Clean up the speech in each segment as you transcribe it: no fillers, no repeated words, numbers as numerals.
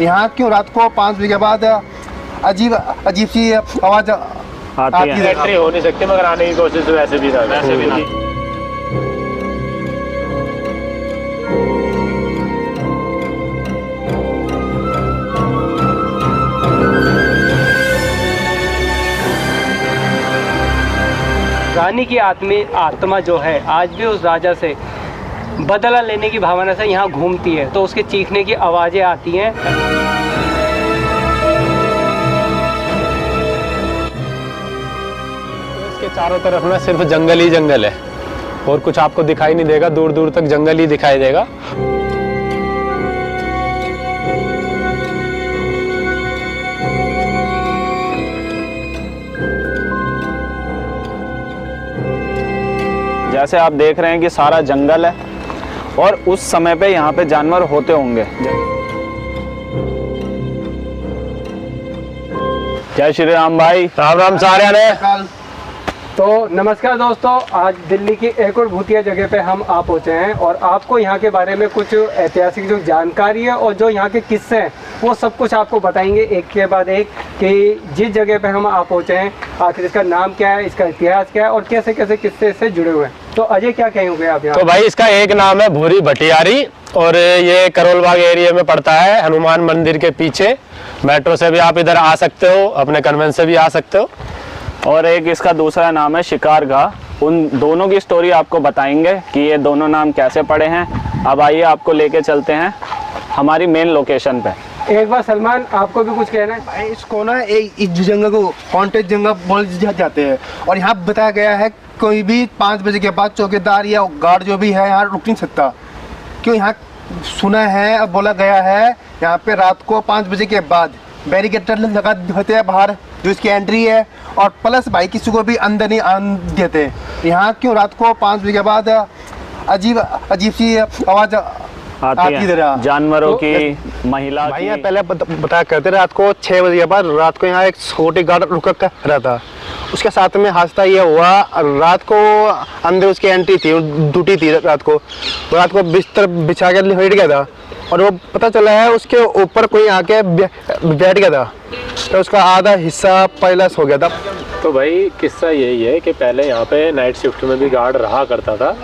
यहाँ क्यों रात को 5 बजे के बाद अजीब अजीब सी आवाज आती है। एंट्री हो नहीं सकती, मगर आने की कोशिश तो वैसे भी ना। रानी की आत्मा जो है आज भी उस राजा से बदला लेने की भावना से यहाँ घूमती है, तो उसके चीखने की आवाज़ें आती हैं। इसके चारों तरफ ना सिर्फ जंगल ही जंगल है और कुछ आपको दिखाई नहीं देगा, दूर दूर तक जंगल ही दिखाई देगा। जैसे आप देख रहे हैं कि सारा जंगल है और उस समय पे यहाँ पे जानवर होते होंगे। जय श्री राम भाई। राम राम सारे ने। तो नमस्कार दोस्तों, आज दिल्ली की एक और भूतिया जगह पे हम आ पहुँचे हैं और आपको यहाँ के बारे में कुछ ऐतिहासिक जो जानकारी है और जो यहाँ के किस्से हैं वो सब कुछ आपको बताएंगे एक के बाद एक, कि जिस जगह पे हम आ पहुँचे हैं आखिर इसका नाम क्या है, इसका इतिहास क्या है और कैसे कैसे किस्से इससे जुड़े हुए हैं। तो अजय क्या कहेंगे आप यहाँ? तो भाई इसका एक नाम है भूरी भटियारी और ये करोल बाग एरिया में पड़ता है, हनुमान मंदिर के पीछे। मेट्रो से भी आप इधर आ सकते हो, अपने कन्वेंस से भी आ सकते हो। और एक इसका दूसरा नाम है शिकार गाह। उन दोनों की स्टोरी आपको बताएंगे कि ये दोनों नाम कैसे पड़े हैं। अब आइए आपको लेके चलते हैं हमारी मेन लोकेशन पे। एक बार सलमान आपको भी कुछ कहना है? भाई इसको ना इस जंगल को हॉन्टेड जंगल बोल जाते हैं और यहाँ बताया गया है कोई भी 5 बजे के बाद चौकीदार या गार्ड जो भी है यहाँ रुक नहीं सकता। क्यों यहाँ सुना है और बोला गया है यहाँ पे रात को 5 बजे के बाद बैरिकेटर लगा होते हैं बाहर जो इसकी एंट्री है, और प्लस भाई किसी को भी अंदर नहीं आने देते। यहाँ क्यों रात को 5 बजे के बाद अजीब अजीब सी आवाज आती है जानवरों की, महिला भाई यहाँ पहले बताया करते रात को 6 बजे के बाद रात को यहाँ एक छोटी गार्ड रुका रहा था। उसके साथ में हादसा ये हुआ, रात को अंदर उसकी एंट्री थी, ड्यूटी थी रात को बिस्तर बिछा के लेट गया था और वो पता चला है उसके ऊपर कोई आके बैठ गया था, तो उसका आधा हिस्सा पैलस हो गया था। तो भाई किस्सा यही है कि पहले यहाँ पे नाइट शिफ्ट में भी गार्ड रहा करता था।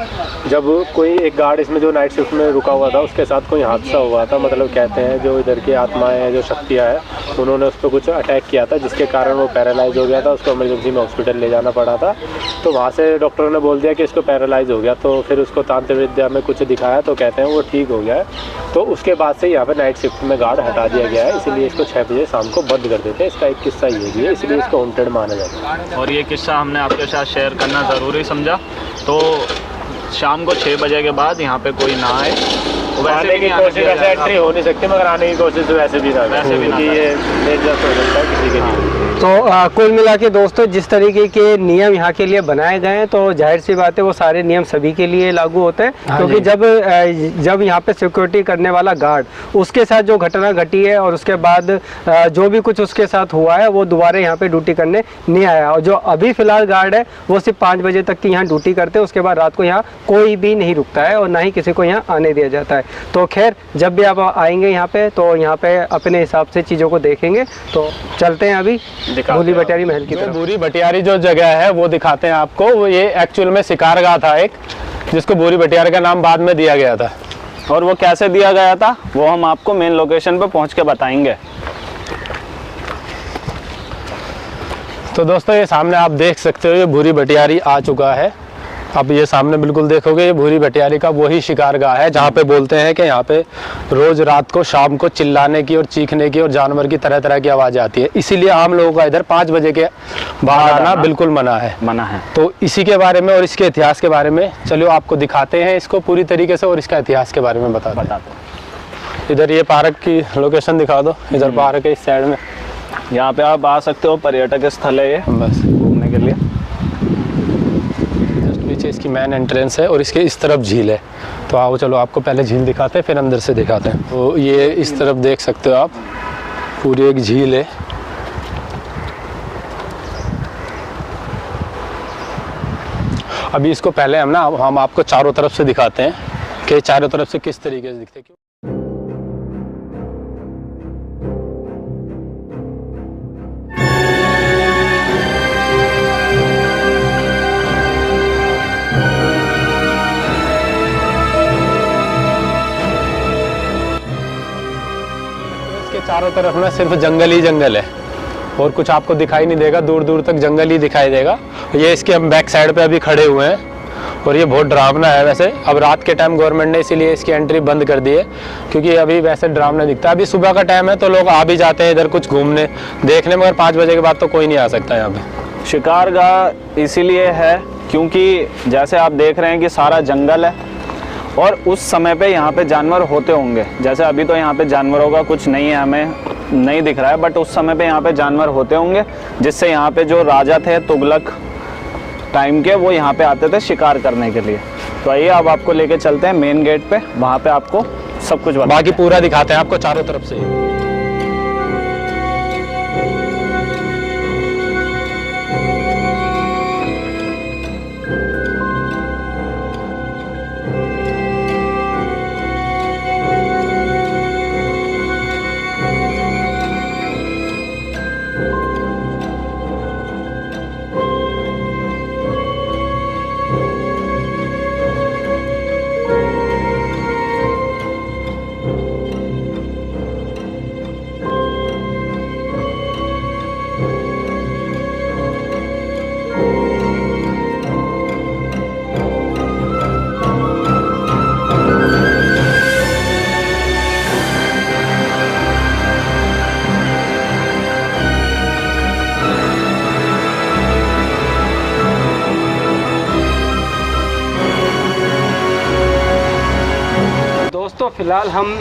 जब कोई एक गार्ड इसमें जो नाइट शिफ्ट में रुका हुआ था उसके साथ कोई हादसा हुआ था, मतलब कहते हैं जो इधर की आत्माएं हैं, जो शक्तियाँ हैं, उन्होंने उस पर कुछ अटैक किया था जिसके कारण वो पैरालाइज हो गया था। उसको इमरजेंसी में हॉस्पिटल ले जाना पड़ा था। तो वहाँ से डॉक्टरों ने बोल दिया कि इसको पैरालाइज हो गया। तो फिर उसको तांत्रिक विद्या में कुछ दिखाया तो कहते हैं वो ठीक हो गया है। तो उसके बाद से यहाँ पर नाइट शिफ्ट में गार्ड हटा दिया गया है, इसीलिए इसको 6 बजे शाम को बंद कर देते हैं। इसका एक किस्सा ये भी है, इसलिए इसको हॉन्टेड माना जाता है। और ये किस्सा हमने आपके साथ शेयर करना ज़रूरी समझा। तो शाम को 6 बजे के बाद यहाँ पे कोई ना आए। आने की कोशिश वैसे एंट्री हो नहीं सकती, मगर आने की कोशिश तो वैसे भी ना, ये डेंजरस हो सकता है किसी के लिए। तो कुल मिला के दोस्तों जिस तरीके के नियम यहाँ के लिए बनाए गए हैं तो जाहिर सी बात है वो सारे नियम सभी के लिए लागू होते हैं। क्योंकि जब यहाँ पे सिक्योरिटी करने वाला गार्ड उसके साथ जो घटना घटी है और उसके बाद जो भी कुछ उसके साथ हुआ है वो दोबारा यहाँ पे ड्यूटी करने नहीं आया, और जो अभी फिलहाल गार्ड है वो सिर्फ 5 बजे तक की यहाँ ड्यूटी करते हैं। उसके बाद रात को यहाँ कोई भी नहीं रुकता है और ना ही किसी को यहाँ आने दिया जाता है। तो खैर जब भी आप आएंगे यहाँ पे तो यहाँ पे अपने हिसाब से चीज़ों को देखेंगे। तो चलते हैं अभी भूरी भटियारी महल की तरफ। भूरी भटियारी जो जगह है वो दिखाते हैं आपको। वो ये एक्चुअल में शिकार गाह था एक, जिसको भूरी भटियारी का नाम बाद में दिया गया था। और वो कैसे दिया गया था वो हम आपको मेन लोकेशन पे पहुंच के बताएंगे। तो दोस्तों ये सामने आप देख सकते हो, ये भूरी भटियारी आ चुका है। अब ये सामने बिल्कुल देखोगे ये भूरी भटियारी का वही शिकार गाह है जहाँ पे बोलते हैं कि यहाँ पे रोज रात को शाम को चिल्लाने की और चीखने की और जानवर की तरह तरह की आवाज़ आती है। इसीलिए आम लोगों का इधर 5 बजे के बाहर आना बिल्कुल मना है। तो इसी के बारे में और इसके इतिहास के बारे में चलो आपको दिखाते हैं इसको पूरी तरीके से और इसका इतिहास के बारे में बताते हैं। इधर ये पार्क की लोकेशन दिखा दो। इधर पार्क है इस साइड में, यहाँ पे आप आ सकते हो। पर्यटक स्थल है ये बस घूमने के लिए। पीछे इसकी मेन एंट्रेंस है और इसके इस तरफ झील है। तो आओ चलो आपको पहले झील दिखाते हैं फिर अंदर से दिखाते हैं। तो ये इस तरफ देख सकते हो आप, पूरी एक झील है। अभी इसको पहले हम आपको चारों तरफ से दिखाते हैं कि चारों तरफ से किस तरीके से दिखते हैं। इसके चारों तरफ ना सिर्फ जंगल ही जंगल है और कुछ आपको दिखाई नहीं देगा, दूर दूर तक जंगल ही दिखाई देगा। ये इसके हम बैक साइड पे अभी खड़े हुए हैं और ये बहुत डरावना है। वैसे अब रात के टाइम गवर्नमेंट ने इसीलिए इसकी एंट्री बंद कर दी है, क्योंकि अभी वैसे डरावना दिखता है। अभी सुबह का टाइम है तो लोग आ भी जाते हैं इधर कुछ घूमने देखने, मगर 5 बजे के बाद तो कोई नहीं आ सकता यहाँ पे। शिकारगाह इसीलिए है क्योंकि जैसे आप देख रहे हैं कि सारा जंगल है और उस समय पे यहाँ पे जानवर होते होंगे। जैसे अभी तो यहाँ पे जानवरों का कुछ नहीं है, हमें नहीं दिख रहा है, बट उस समय पे यहाँ पे जानवर होते होंगे, जिससे यहाँ पे जो राजा थे तुगलक टाइम के, वो यहाँ पे आते थे शिकार करने के लिए। तो आइए अब आपको लेके चलते हैं मेन गेट पे, वहाँ पे आपको सब कुछ बाकी पूरा दिखाते हैं आपको चारों तरफ से। दोस्तों फ़िलहाल हम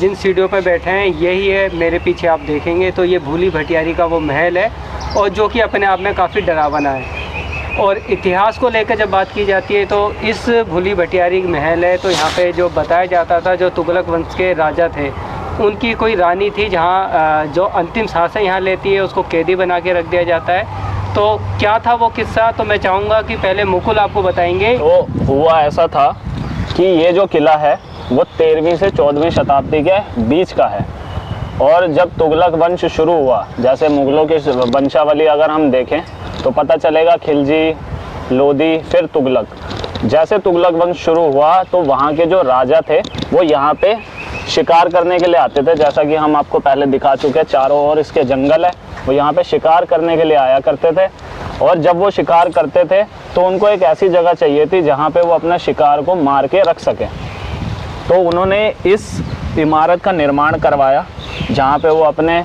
जिन सीढ़ियों पर बैठे हैं यही है, मेरे पीछे आप देखेंगे तो ये भूली भटियारी का वो महल है, और जो कि अपने आप में काफ़ी डरावना है। और इतिहास को लेकर जब बात की जाती है तो इस भूली भटियारी महल है, तो यहाँ पे जो बताया जाता था जो तुगलक वंश के राजा थे उनकी कोई रानी थी, जहाँ जो अंतिम सांसें यहाँ लेती है उसको कैदी बना के रख दिया जाता है। तो क्या था वो किस्सा, तो मैं चाहूँगा कि पहले मुकुल आपको बताएंगे। तो हुआ ऐसा था कि ये जो किला है वो 13वीं से 14वीं शताब्दी के बीच का है, और जब तुगलक वंश शुरू हुआ, जैसे मुगलों की वंशावली अगर हम देखें तो पता चलेगा खिलजी, लोदी, फिर तुगलक। जैसे तुगलक वंश शुरू हुआ तो वहाँ के जो राजा थे वो यहाँ पे शिकार करने के लिए आते थे। जैसा कि हम आपको पहले दिखा चुके हैं, चारों ओर इसके जंगल है, वो यहाँ पे शिकार करने के लिए आया करते थे। और जब वो शिकार करते थे तो उनको एक ऐसी जगह चाहिए थी जहाँ पे वो अपना शिकार को मार के रख सकें। तो उन्होंने इस इमारत का निर्माण करवाया जहाँ पे वो अपने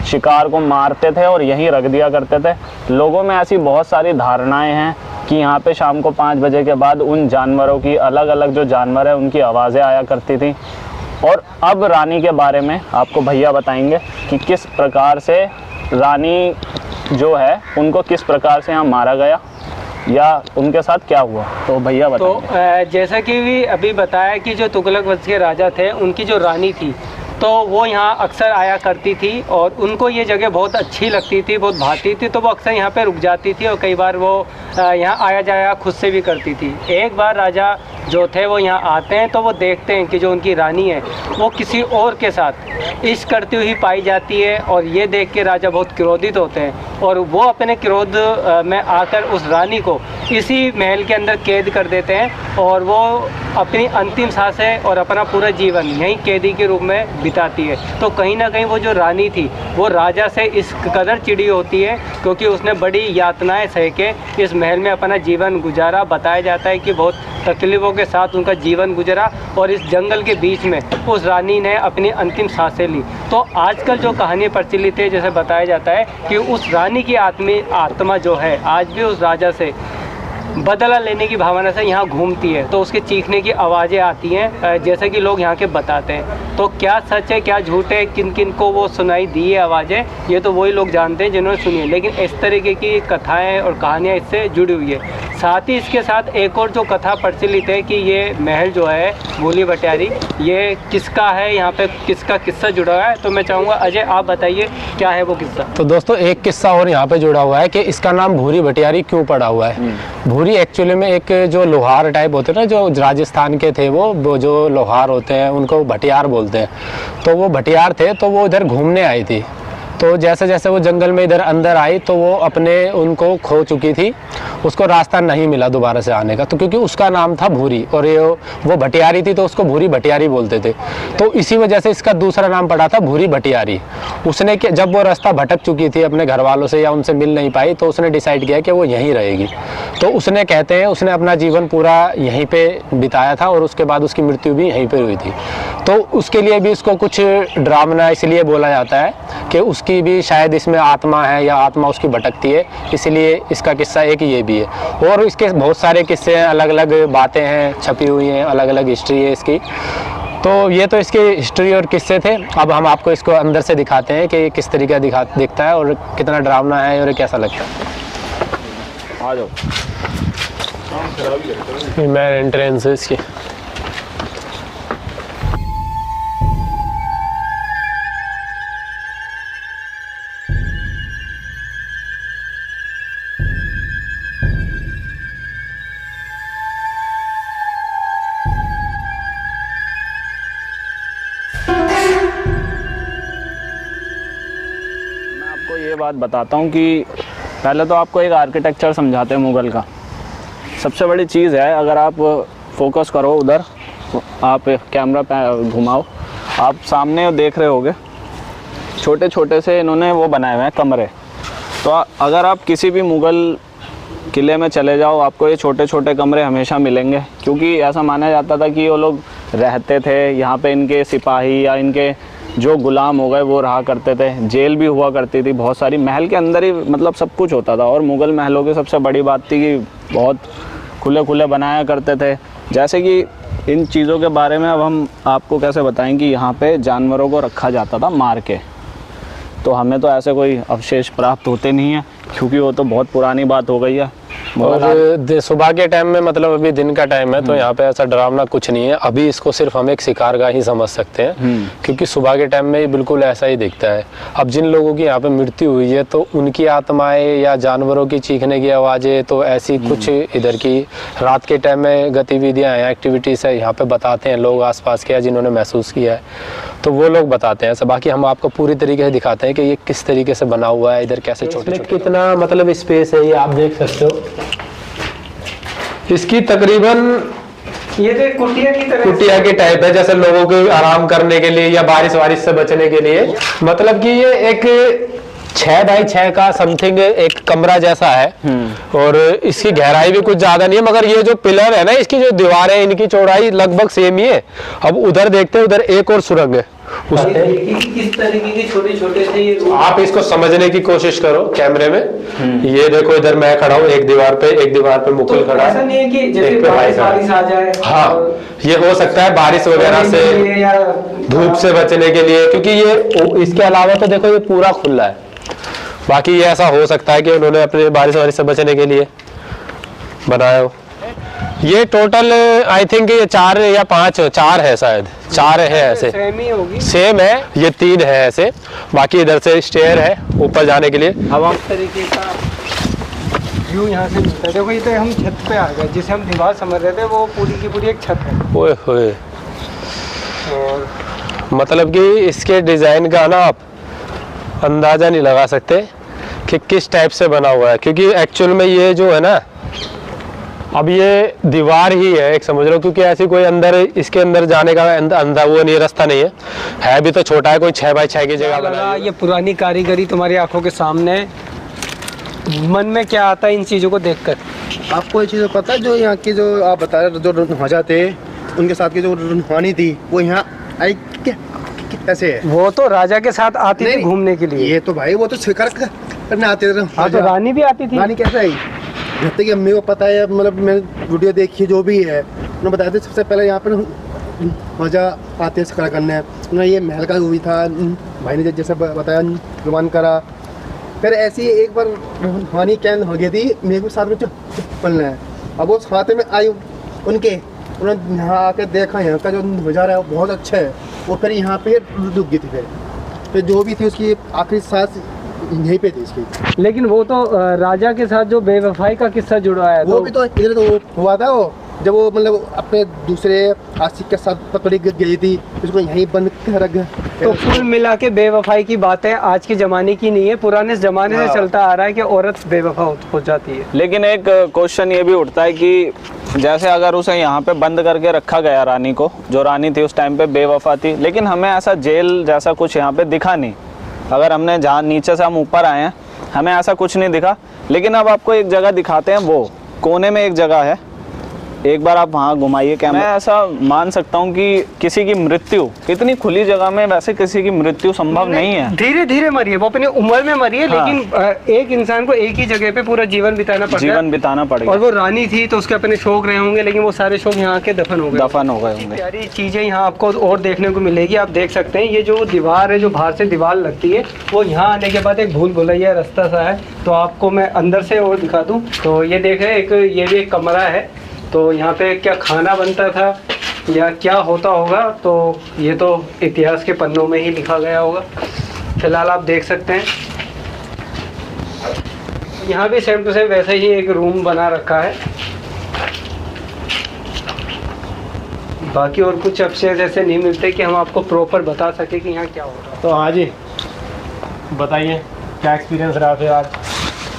शिकार को मारते थे और यहीं रख दिया करते थे। लोगों में ऐसी बहुत सारी धारणाएं हैं कि यहाँ पे शाम को 5 बजे के बाद उन जानवरों की, अलग अलग जो जानवर हैं उनकी आवाज़ें आया करती थी। और अब रानी के बारे में आपको भैया बताएंगे कि किस प्रकार से रानी जो है उनको किस प्रकार से यहाँ मारा गया या उनके साथ क्या हुआ, तो भैया बताएंगे। तो जैसा कि भी अभी बताया कि जो तुगलक वंश के राजा थे उनकी जो रानी थी तो वो यहाँ अक्सर आया करती थी और उनको ये जगह बहुत अच्छी लगती थी, बहुत भाती थी, तो वो अक्सर यहाँ पे रुक जाती थी और कई बार वो यहाँ आया जाया खुद से भी करती थी। एक बार राजा जो थे वो यहाँ आते हैं तो वो देखते हैं कि जो उनकी रानी है वो किसी और के साथ इश्क करती हुई पाई जाती है, और ये देख के राजा बहुत क्रोधित होते हैं और वो अपने क्रोध में आकर उस रानी को इसी महल के अंदर कैद कर देते हैं और वो अपनी अंतिम सांसें और अपना पूरा जीवन यहीं कैदी के रूप में बिताती है। तो कहीं ना कहीं वो जो रानी थी वो राजा से इस कदर चिड़ी होती है क्योंकि उसने बड़ी यातनाएं सह के इस महल में अपना जीवन गुजारा। बताया जाता है कि बहुत तकलीफ़ों के साथ उनका जीवन गुजरा और इस जंगल के बीच में उस रानी ने अपनी अंतिम सांसें ली। तो आजकल जो कहानी प्रचलित है, जैसे बताया जाता है कि उस रानी की आत्मा जो है आज भी उस राजा से बदला लेने की भावना से यहाँ घूमती है, तो उसके चीखने की आवाज़ें आती हैं जैसे कि लोग यहाँ के बताते हैं। तो क्या सच है क्या झूठ है, किन किन को वो सुनाई दी है आवाज़ें, ये तो वही लोग जानते हैं जिन्होंने सुनी है, लेकिन इस तरीके की कथाएं और कहानियाँ इससे जुड़ी हुई है। साथ ही इसके साथ एक और जो कथा प्रचलित है कि ये महल जो है भूली भटियारी ये किसका है, यहाँ पे किसका किस्सा जुड़ा हुआ है, तो मैं चाहूँगा अजय आप बताइए क्या है वो किस्सा। तो दोस्तों एक किस्सा और यहाँ पे जुड़ा हुआ है कि इसका नाम भूरी भटियारी क्यों पड़ा हुआ है। भूरी एक्चुअली में एक जो लोहार टाइप होते हैं ना, जो राजस्थान के थे वो जो लोहार होते हैं उनको भटियार बोलते हैं। तो वो भटियार थे तो वो इधर घूमने आई थी तो जैसे जैसे वो जंगल में इधर अंदर आई तो वो अपने उनको खो चुकी थी, उसको रास्ता नहीं मिला दोबारा से आने का, तो क्योंकि उसका नाम था भूरी और ये वो भटियारी थी तो उसको भूरी भटियारी बोलते थे, तो इसी वजह से इसका दूसरा नाम पड़ा था भूरी भटियारी। उसने जब वो रास्ता भटक चुकी थी अपने घर वालों से या उनसे मिल नहीं पाई तो उसने डिसाइड किया कि वो यहीं रहेगी। तो उसने कहते हैं उसने अपना जीवन पूरा यहीं पे बिताया था और उसके बाद उसकी मृत्यु भी यहीं पे हुई थी। तो उसके लिए भी उसको कुछ डरावना इसलिए बोला जाता है कि उसकी भी शायद इसमें आत्मा है या आत्मा उसकी भटकती है, इसलिए इसका किस्सा एक ये भी है। और इसके बहुत सारे किस्से हैं, अलग अलग बातें हैं छपी हुई हैं, अलग अलग हिस्ट्री है इसकी। तो ये तो इसकी हिस्ट्री और किस्से थे। अब हम आपको इसको अंदर से दिखाते हैं कि ये किस तरीके दिखता है और कितना डरावना है और कैसा लगता है। आ जाओ। मैं एंट्रेंस है इसकी। ये बात बताता हूँ कि पहले तो आपको एक आर्किटेक्चर समझाते हैं मुग़ल का। सबसे बड़ी चीज़ है, अगर आप फोकस करो उधर, आप कैमरा पे घुमाओ, आप सामने देख रहे होगे छोटे छोटे से इन्होंने वो बनाए हुए हैं कमरे। तो अगर आप किसी भी मुग़ल किले में चले जाओ आपको ये छोटे छोटे कमरे हमेशा मिलेंगे, क्योंकि ऐसा माना जाता था कि वो लोग रहते थे यहाँ पे, इनके सिपाही या इनके जो गुलाम हो गए वो रहा करते थे। जेल भी हुआ करती थी बहुत सारी, महल के अंदर ही मतलब सब कुछ होता था। और मुग़ल महलों की सबसे बड़ी बात थी कि बहुत खुले खुले बनाया करते थे। जैसे कि इन चीज़ों के बारे में अब हम आपको कैसे बताएं कि यहाँ पे जानवरों को रखा जाता था मार के, तो हमें तो ऐसे कोई अवशेष प्राप्त होते नहीं हैं क्योंकि वो तो बहुत पुरानी बात हो गई है। और सुबह के टाइम में मतलब अभी दिन का टाइम है तो यहाँ पे ऐसा डरावना कुछ नहीं है। अभी इसको सिर्फ हम एक शिकारगाह ही समझ सकते हैं क्योंकि सुबह के टाइम में बिल्कुल ऐसा ही दिखता है। अब जिन लोगों की यहाँ पे मृत्यु हुई है तो उनकी आत्माएं या जानवरों की चीखने की आवाज़ें तो ऐसी कुछ इधर की रात के टाइम में गतिविधियाँ हैं, एक्टिविटीज़ है यहाँ पे बताते हैं लोग आसपास के जिन्होंने महसूस किया है, तो वो लोग बताते हैं। बाकी हम आपको पूरी तरीके से दिखाते हैं कि ये किस तरीके से बना हुआ है, इधर कैसे छोटे कितना मतलब स्पेस है ये आप देख सकते हो। इसकी तकरीबन ये तो एक कुटिया की तरह, कुटिया के टाइप है, जैसे लोगों के आराम करने के लिए या बारिश से बचने के लिए। मतलब कि ये एक 6 बाई 6 का समथिंग एक कमरा जैसा है और इसकी गहराई भी कुछ ज्यादा नहीं है, मगर ये जो पिलर है ना इसकी जो दीवार है इनकी चौड़ाई लगभग सेम ही है। अब उधर देखते हैं, उधर एक और सुरंग है किस तरीके के छोटे छोटे से ये आप इसको समझने की कोशिश करो कैमरे में। ये देखो इधर मैं खड़ा हूँ एक दीवार पे मुकुल खड़ा है। ऐसा नहीं है कि जैसे बारिश आ जाए। हाँ, ये हो सकता है बारिश वगैरह से, धूप से बचने के लिए, क्योंकि ये इसके अलावा तो देखो ये पूरा खुला है। बाकी ये ऐसा हो सकता है कि उन्होंने अपने बारिश से बचने के लिए बनाया हो। ये टोटल आई थिंक ये 4 या 5 4 है, शायद 4 है ऐसे, सेम है। ये 3 है ऐसे, बाकी इधर से स्टेयर है ऊपर जाने के लिए। अब हम तरीके का व्यू यहाँ से मिलता है। देखो ये तो हम छत पे आ गए, जिसे हम दीवार समझ रहे थे वो पूरी की पूरी एक छत है। ओए होए, और मतलब कि इसके डिजाइन का ना आप अंदाजा नहीं लगा सकते कि किस टाइप से बना हुआ है, क्योंकि एक्चुअल में ये जो है ना अब ये दीवार ही है एक समझ लो, क्योंकि ऐसी कोई अंदर इसके अंदर जाने का अंदर वो नहीं, रास्ता नहीं है भी तो छोटा है, कोई 6 बाई 6 की जगह बना। ये पुरानी कारीगरी तुम्हारी आंखों के सामने, मन में क्या आता है इन चीज़ों को देखकर? आपको ये चीज़ पता है जो यहाँ की जो आप बता रहे जो ख्वाजा थे उनके साथ की जो रूहानी थी वो यहाँ आई कैसे है? वो तो राजा के साथ आती थी घूमने के लिए। ये तो भाई वो तो शिकार करने आते थे। हाँ तो रानी भी आती थी। रानी कैसे आई? जैसे कि अम्मी को पता है, मतलब मैं वीडियो देखी जो भी है उन्होंने बताया था सबसे पहले यहाँ पर ख्वाजा आते शिकार करने। उन्होंने ये महल का हुई था, भाई ने जैसे बताया गुमान करा। फिर ऐसी एक बार रूहानी कैन हो गई थी, मेरे को साथ में चलना है। अब वो खाते में आई उनके, उन्होंने यहाँ आकर देखा यहाँ का जो नज़ारा है वो बहुत अच्छा है। वो फिर यहाँ पे रुक गई थी। फिर जो भी थी उसकी आखिरी सांस यहीं पे थी इसकी। लेकिन वो तो राजा के साथ जो बेवफाई का किस्सा जुड़ा है वो भी तो इधर तो हुआ था। वो जब वो मतलब अपने दूसरे आशिक के साथ पकड़ी गई थी, उसको यहीं बंद कर रख गए। तो कुल मिला के बेवफाई की बातें आज के ज़माने की नहीं है, पुराने ज़माने से चलता आ रहा है कि औरत बेवफा हो जाती है। लेकिन एक क्वेश्चन ये भी उठता है कि जैसे अगर उसे यहाँ पे बंद करके रखा गया रानी को, जो रानी थी उस टाइम पे बेवफा थी, लेकिन हमें ऐसा जेल जैसा कुछ यहाँ पे दिखा नहीं। अगर हमने जहाँ नीचे से हम ऊपर आए हैं हमें ऐसा कुछ नहीं दिखा, लेकिन अब आपको एक जगह दिखाते हैं, वो कोने में एक जगह है, एक बार आप वहाँ घुमाइए कैमरा। मैं ऐसा मान सकता हूँ कि किसी की मृत्यु इतनी खुली जगह में वैसे किसी की मृत्यु संभव नहीं है। धीरे धीरे मरी है, वो अपनी उम्र में मरी है। हाँ। लेकिन एक इंसान को एक ही जगह पे पूरा जीवन बिताना पड़ेगा। और वो रानी थी तो उसके अपने शौक रहे होंगे, लेकिन वो सारे शौक यहाँ के दफन हो गए होंगे। प्यारी चीजें यहाँ आपको और देखने को मिलेगी। आप देख सकते हैं ये जो दीवार है, जो बाहर से दीवार लगती है, वो यहाँ आने के बाद एक भूल भुलैया रास्ता सा है। तो आपको मैं अंदर से और दिखा दूँ तो ये देखें, ये भी एक कमरा है। तो यहाँ पे क्या खाना बनता था या क्या होता होगा, तो ये तो इतिहास के पन्नों में ही लिखा गया होगा। फिलहाल आप देख सकते हैं यहाँ भी सेम टू सेम वैसे ही एक रूम बना रखा है। बाकी और कुछ अपशेष ऐसे नहीं मिलते कि हम आपको प्रॉपर बता सके कि यहाँ क्या हो रहा है। तो हाँ जी, बताइए क्या एक्सपीरियंस रहा फिर आज?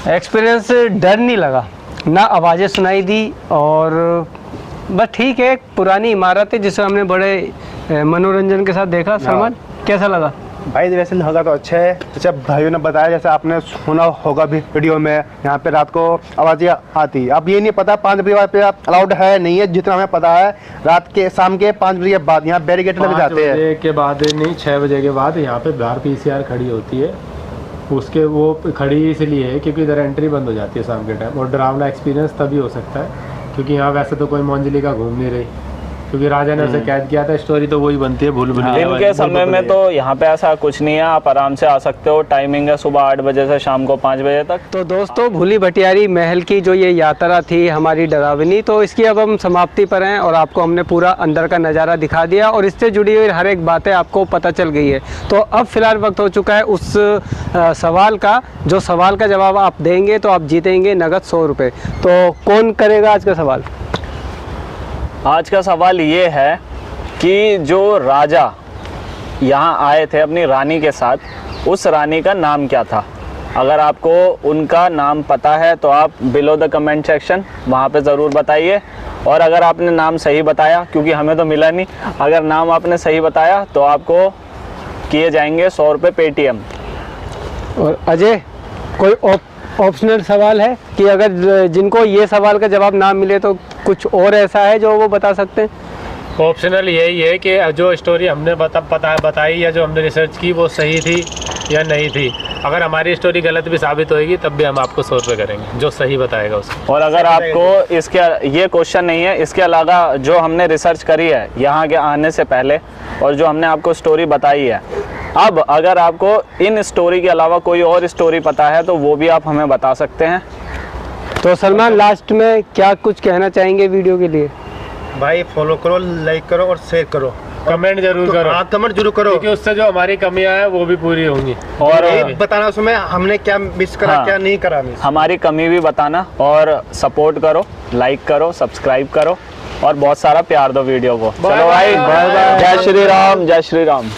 एक्सपीरियंस डर नहीं लगा, ना आवाज़ें सुनाई दी, और बस ठीक है। पुरानी इमारत है जिसे हमने बड़े मनोरंजन के साथ देखा। सलमान कैसा लगा? भाई वैसे लगा तो अच्छा है। अच्छा भाइयों ने बताया, जैसे आपने सुना होगा भी वीडियो में, यहाँ पे रात को आवाज़ें आती। अब ये नहीं पता 5 बजे पे अलाउड है नहीं है, जितना हमें पता है रात के शाम के 5 बजे के बाद यहाँ बैरिकेड लग जाते हैं। 5 बजे के बाद नहीं, 6 बजे के बाद यहाँ पे बाहर PCR खड़ी होती है। उसके वो खड़ी इसलिए है क्योंकि इधर एंट्री बंद हो जाती है शाम के टाइम। और डरावना एक्सपीरियंस तभी हो सकता है क्योंकि यहाँ वैसे तो कोई मंजलिका घूम नहीं रही, क्योंकि राजा ने उसे कैद किया था। स्टोरी तो वही बनती है भूल भुलैया। दिन के समय में तो यहाँ पे ऐसा कुछ नहीं है, आप आराम से आ सकते हो। टाइमिंग है सुबह 8 बजे से शाम को 5 बजे तक। तो दोस्तों, भूली भटियारी महल की जो ये यात्रा थी हमारी डरावनी, तो इसकी अब हम समाप्ति पर हैं और आपको हमने पूरा अंदर का नज़ारा दिखा दिया और इससे जुड़ी हुई हर एक बातें आपको पता चल गई है। तो अब फिलहाल वक्त हो चुका है उस सवाल का, जो सवाल का जवाब आप देंगे तो आप जीतेंगे नगद 100 रुपये। तो कौन करेगा आज का सवाल? आज का सवाल ये है कि जो राजा यहाँ आए थे अपनी रानी के साथ, उस रानी का नाम क्या था? अगर आपको उनका नाम पता है तो आप बिलो द कमेंट सेक्शन वहाँ पे ज़रूर बताइए। और अगर आपने नाम सही बताया, क्योंकि हमें तो मिला नहीं, अगर नाम आपने सही बताया तो आपको किए जाएंगे 100 रुपये पेटीएम। और अजय, कोई ऑप्शनल सवाल है कि अगर जिनको ये सवाल का जवाब ना मिले तो कुछ और ऐसा है जो वो बता सकते हैं? ऑप्शनल यही है कि जो स्टोरी हमने बताई या जो हमने रिसर्च की वो सही थी या नहीं थी। अगर हमारी स्टोरी गलत भी साबित होएगी तब भी हम आपको 100 रुपये करेंगे, जो सही बताएगा उसको। और अगर आपको इसके ये क्वेश्चन नहीं है, इसके अलावा जो हमने रिसर्च करी है यहाँ के आने से पहले और जो हमने आपको स्टोरी बताई है, अब अगर आपको इन स्टोरी के अलावा कोई और स्टोरी पता है तो वो भी आप हमें बता सकते हैं। तो सलमान, लास्ट में क्या कुछ कहना चाहेंगे वीडियो के लिए? भाई फॉलो करो, लाइक करो और शेयर करो, कमेंट जरूर करो। हाँ, कमेंट जरूर करो, क्योंकि उससे जो हमारी कमियां हैं वो भी पूरी होंगी। और बताना उसमें हमने क्या मिस करा, हाँ, क्या नहीं करा मिस। हमारी कमी भी बताना और सपोर्ट करो, लाइक करो, सब्सक्राइब करो और बहुत सारा प्यार दो वीडियो को। चलो भाई, जय श्री राम, जय श्री राम।